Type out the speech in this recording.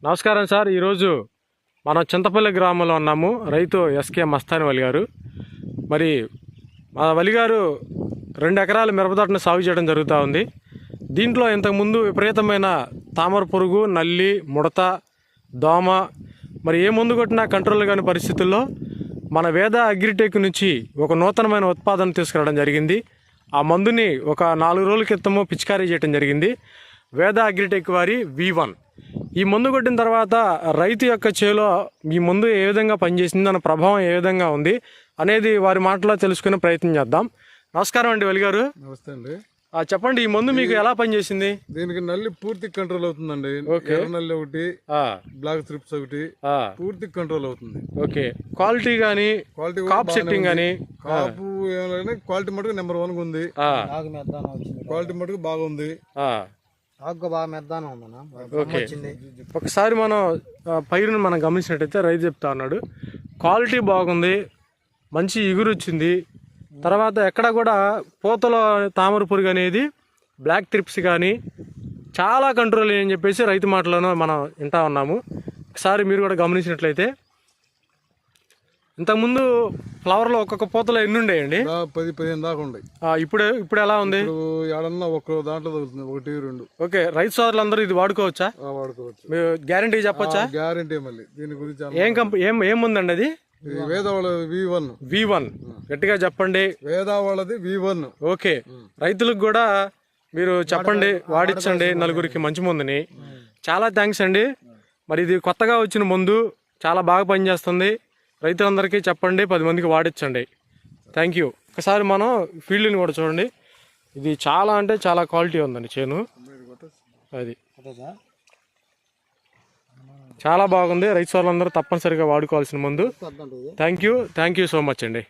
నమస్కారం సార్. ఈరోజు మనం చింతపల్లి గ్రామంలో ఉన్నాము. రైతు ఎస్కే మస్తాన్ వలి గారు. మరి మా వలి గారు 2 ఎకరాల మిరపతోటను సాగు చేయడం జరుగుతూ ఉంది. దీంట్లో ఇంతకుముందు విపరీతమైన తామర పురుగు, నల్లి, ముడత, దోమ, మరి ఏ మందు కొట్టినా కంట్రోల్ కాని పరిస్థితుల్లో మన వేద అగ్రిటెక్ నుంచి ఒక నూతనమైన ఉత్పాదన తీసుకురావడం జరిగింది. ఆ మందుని ఒక 4 రోజుల క్రితము పిచికారీ చేయడం జరిగింది. వేద అగ్రిటెక్ వారి V1. ఈ మందు కొట్టిన తర్వాత రైతు యొక్క చేలో ఈ మందు ఏ విధంగా పనిచేసింది, దాని ప్రభావం ఏ విధంగా ఉంది అనేది వారి మాటలో తెలుసుకునే ప్రయత్నం చేద్దాం. నమస్కారం అండి వలి గారు. నమస్తే అండి. చెప్పండి, ఈ మందు మీకు ఎలా పనిచేసింది? దీనికి నల్లి పూర్తి కంట్రోల్ అవుతుందండి. నల్లి ఒకటి, బ్లాక్ స్ట్రిప్స్ ఒకటి పూర్తి కంట్రోల్ అవుతుంది. ఓకే, క్వాలిటీ గానీ కాప్ సెట్టింగ్ గానీ కాపు క్వాలిటీ మటుకు నెంబర్ 1 ఉంది. క్వాలిటీ మటుకు బాగుంది. ఒకసారి మనం పైరుని మనం గమనించినట్టయితే రైతు చెప్తా ఉన్నాడు, క్వాలిటీ బాగుంది, మంచి ఎగురు వచ్చింది. తర్వాత ఎక్కడ కూడా పూతలో తామర పురుగు అనేది, బ్లాక్ త్రిప్స్ కానీ చాలా కంట్రోల్ అని చెప్పేసి రైతు మాటలను మనం వింటా ఉన్నాము. ఒకసారి మీరు కూడా గమనించినట్లయితే ఇంతకుముందు ఫ్లవర్లో ఒక్కొక్క పూతలో ఎన్ని ఉండేయండి? 10-15 దాకా ఉన్నాయి. ఇప్పుడు ఎలా ఉంది? ఏడన్నా ఒక్క దాంట్లో 1-2. ఓకే, రైతు సోదరులందరూ ఇది వాడుకోవచ్చా? వాడుకోవచ్చు. మీరు గ్యారంటీ చెప్పొచ్చా? గ్యారంటీ. మళ్ళీ దీని గురించి ఏముందండి అది? వేదావళ V1 గట్టిగా చెప్పండి. వేదావళది V1. ఓకే, రైతులకు కూడా మీరు చెప్పండి, వాడించండి నలుగురికి మంచి మందుని. చాలా థ్యాంక్స్ అండి. మరి ఇది కొత్తగా వచ్చిన మందు, చాలా బాగా పనిచేస్తుంది. రైతులందరికీ చెప్పండి, 10 మందికి వాడించండి. Thank you. ఒకసారి మనం ఫీల్డ్ని కూడా చూడండి. ఇది చాలా అంటే చాలా క్వాలిటీ ఉందండి చేను. అది చాలా బాగుంది. రైతు సోదరులందరూ తప్పనిసరిగా వాడుకోవాల్సిన మందు. థ్యాంక్ యూ సో మచ్ అండి.